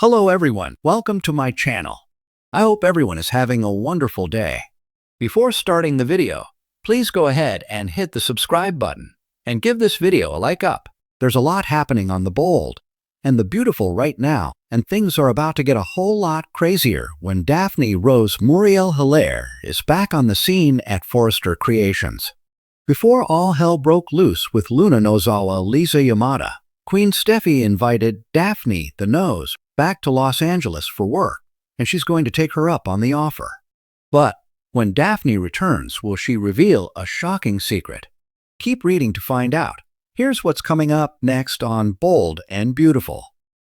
Hello everyone, welcome to my channel. I hope everyone is having a wonderful day. Before starting the video, please go ahead and hit the subscribe button and give this video a like up. There's a lot happening on the Bold and the Beautiful right now, and things are about to get a whole lot crazier when Daphne Rose Muriel Hilaire is back on the scene at Forrester Creations. Before all hell broke loose with Luna Nozawa Lisa Yamada, Queen Steffi invited Daphne the Nose back to Los Angeles for work, and she's going to take her up on the offer. But when Daphne returns, will she reveal a shocking secret? Keep reading to find out. Here's what's coming up next on Bold and Beautiful.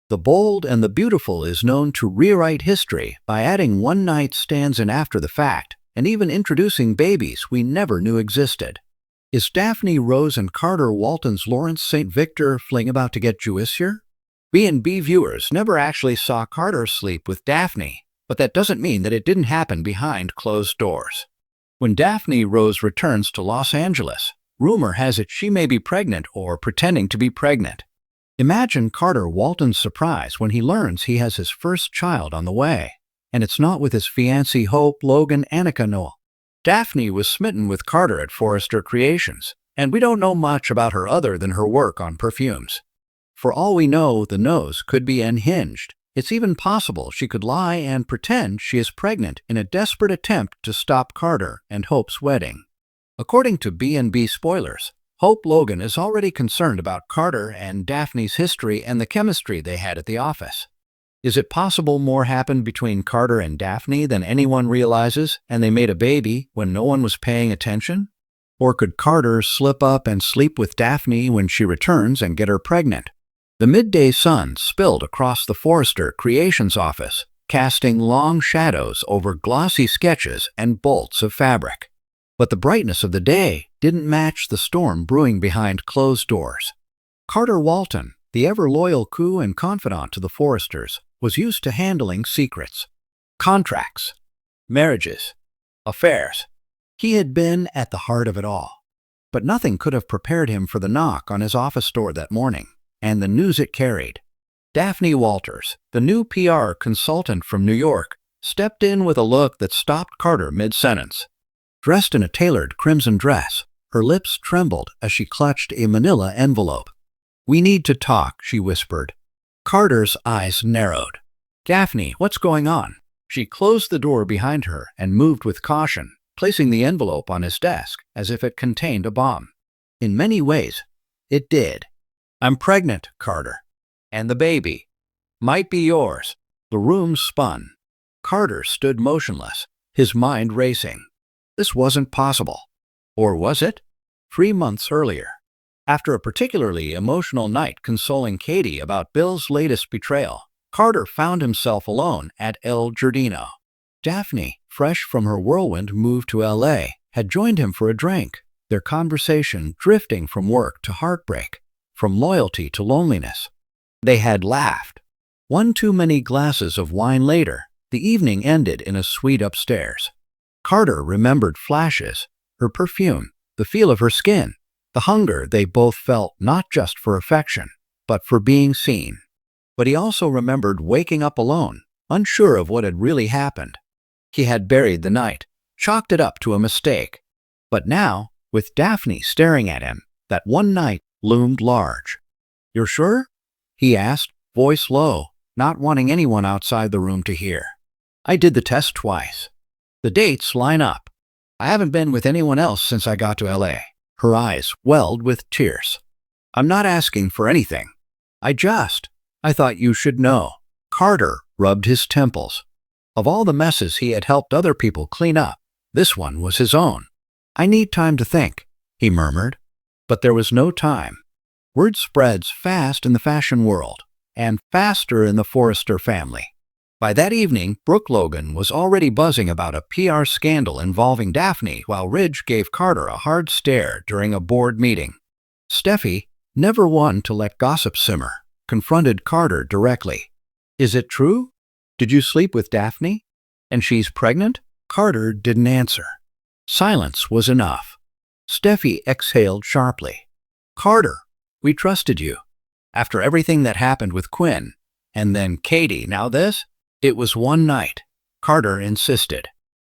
The Bold and the Beautiful is known to rewrite history by adding one-night stands in after the fact, and even introducing babies we never knew existed. Is Daphne Rose and Carter Walton's Lawrence St. Victor fling about to get juicier? B&B viewers never actually saw Carter sleep with Daphne, but that doesn't mean that it didn't happen behind closed doors. When Daphne Rose returns to Los Angeles, rumor has it she may be pregnant or pretending to be pregnant. Imagine Carter Walton's surprise when he learns he has his first child on the way, and it's not with his fiancée Hope Logan Annika Noel. Daphne was smitten with Carter at Forrester Creations, and we don't know much about her other than her work on perfumes. For all we know, the Nose could be unhinged. It's even possible she could lie and pretend she is pregnant in a desperate attempt to stop Carter and Hope's wedding. According to B&B spoilers, Hope Logan is already concerned about Carter and Daphne's history and the chemistry they had at the office. Is it possible more happened between Carter and Daphne than anyone realizes, and they made a baby when no one was paying attention? Or could Carter slip up and sleep with Daphne when she returns and get her pregnant? The midday sun spilled across the Forrester Creations office, casting long shadows over glossy sketches and bolts of fabric. But the brightness of the day didn't match the storm brewing behind closed doors. Carter Walton, the ever-loyal coup and confidant to the Forresters, was used to handling secrets, contracts, marriages, affairs. He had been at the heart of it all. But nothing could have prepared him for the knock on his office door that morning, and the news it carried. Daphne Walters, the new PR consultant from New York, stepped in with a look that stopped Carter mid-sentence. Dressed in a tailored crimson dress, her lips trembled as she clutched a manila envelope. "We need to talk," she whispered. Carter's eyes narrowed. "Daphne, what's going on?" She closed the door behind her and moved with caution, placing the envelope on his desk as if it contained a bomb. In many ways, it did. "I'm pregnant, Carter. And the baby might be yours." The room spun. Carter stood motionless, his mind racing. This wasn't possible. Or was it? 3 months earlier, after a particularly emotional night consoling Katie about Bill's latest betrayal, Carter found himself alone at El Giardino. Daphne, fresh from her whirlwind move to LA, had joined him for a drink, their conversation drifting from work to heartbreak, from loyalty to loneliness. They had laughed. One too many glasses of wine later, the evening ended in a suite upstairs. Carter remembered flashes, her perfume, the feel of her skin, the hunger they both felt not just for affection, but for being seen. But he also remembered waking up alone, unsure of what had really happened. He had buried the night, chalked it up to a mistake. But now, with Daphne staring at him, that one night loomed large. "You're sure?" he asked, voice low, not wanting anyone outside the room to hear. "I did the test twice. The dates line up. I haven't been with anyone else since I got to LA. Her eyes welled with tears. "I'm not asking for anything. I thought you should know." Carter rubbed his temples. Of all the messes he had helped other people clean up, this one was his own. "I need time to think," he murmured. But there was no time. Word spreads fast in the fashion world, and faster in the Forrester family. By that evening, Brooke Logan was already buzzing about a PR scandal involving Daphne, while Ridge gave Carter a hard stare during a board meeting. Steffi, never one to let gossip simmer, confronted Carter directly. "Is it true? Did you sleep with Daphne? And she's pregnant?" Carter didn't answer. Silence was enough. Steffi exhaled sharply. "Carter, we trusted you. After everything that happened with Quinn, And then Katie, now this? It was one night. Carter insisted.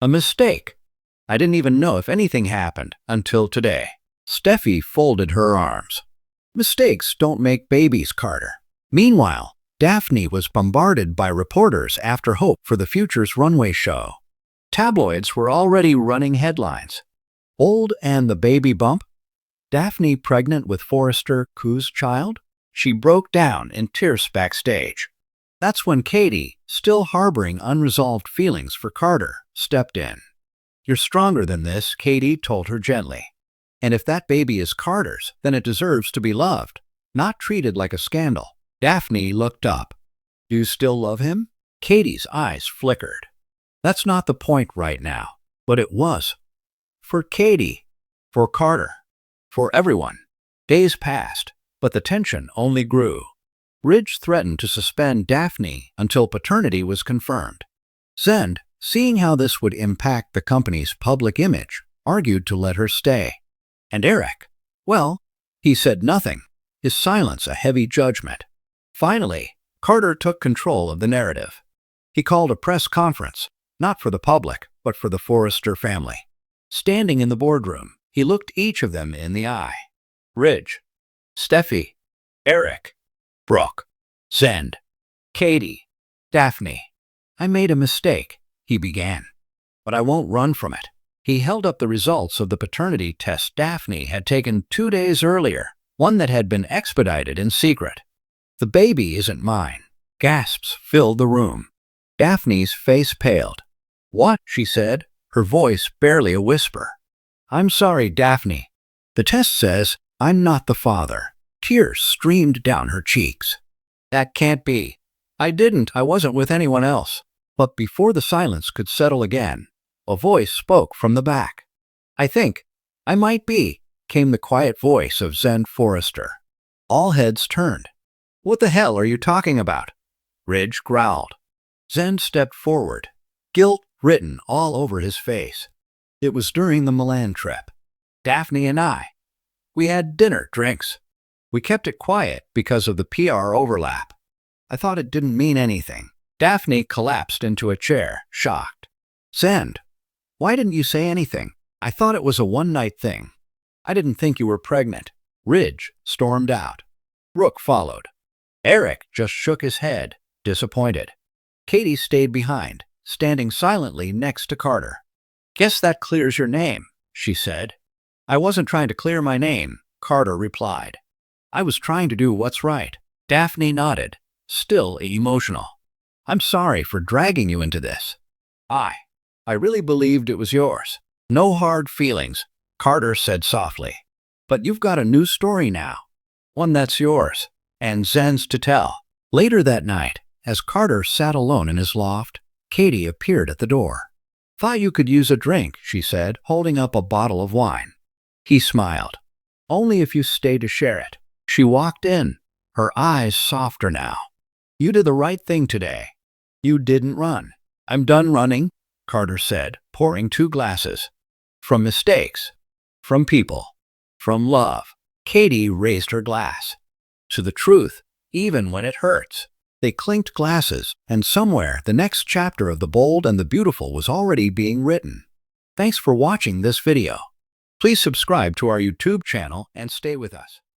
A mistake. I didn't even know if anything happened until today. Steffi folded her arms. Mistakes don't make babies, Carter. Meanwhile, Daphne was bombarded by reporters after Hope for the Future's runway show. Tabloids were already running headlines. Old and the baby bump? Daphne pregnant with Forrester Koo's child? She broke down in tears backstage. That's when Katie, still harboring unresolved feelings for Carter, stepped in. You're stronger than this, Katie told her gently. And if that baby is Carter's, then it deserves to be loved, not treated like a scandal. Daphne looked up. Do you still love him? Katie's eyes flickered. That's not the point right now, but it was. For Katie, for Carter, for everyone. Days passed, but the tension only grew. Ridge threatened to suspend Daphne until paternity was confirmed. Zend, seeing how this would impact the company's public image, argued to let her stay. And Eric, well, he said nothing, his silence a heavy judgment. Finally, Carter took control of the narrative. He called a press conference, not for the public, but for the Forrester family. Standing in the boardroom, he looked each of them in the eye. Ridge, Steffi, Eric, Brooke, Zend, Katie, Daphne. I made a mistake, he began. But I won't run from it. He held up the results of the paternity test Daphne had taken 2 days earlier, one that had been expedited in secret. The baby isn't mine. Gasps filled the room. Daphne's face paled. What? She said, her voice barely a whisper. I'm sorry, Daphne. The test says I'm not the father. Tears streamed down her cheeks. That can't be. I wasn't with anyone else. But before the silence could settle again, a voice spoke from the back. I might be, came the quiet voice of Zend Forrester. All heads turned. What the hell are you talking about? Ridge growled. Zend stepped forward, guilt written all over his face. It was during the Milan trip. Daphne and we had dinner, drinks. We kept it quiet because of the PR overlap. I thought it didn't mean anything. Daphne collapsed into a chair, shocked. Zend, why didn't you say anything? I thought it was a one-night thing. I didn't think you were pregnant. Ridge stormed out. Brooke followed. Eric just shook his head, disappointed. Katie stayed behind, standing silently next to Carter. Guess that clears your name, she said. I wasn't trying to clear my name, Carter replied. I was trying to do what's right. Daphne nodded, still emotional. I'm sorry for dragging you into this. I really believed it was yours. No hard feelings, Carter said softly. But you've got a new story now. One that's yours, and Zend's to tell. Later that night, as Carter sat alone in his loft, Katie appeared at the door. Thought you could use a drink, she said, holding up a bottle of wine. He smiled. Only if you stay to share it. She walked in, her eyes softer now. You did the right thing today. You didn't run. I'm done running, Carter said, pouring 2 glasses. From mistakes. From people. From love. Katie raised her glass. To the truth, even when it hurts. They clinked glasses, and somewhere the next chapter of The Bold and the Beautiful was already being written. Thanks for watching this video. Please subscribe to our YouTube channel and stay with us.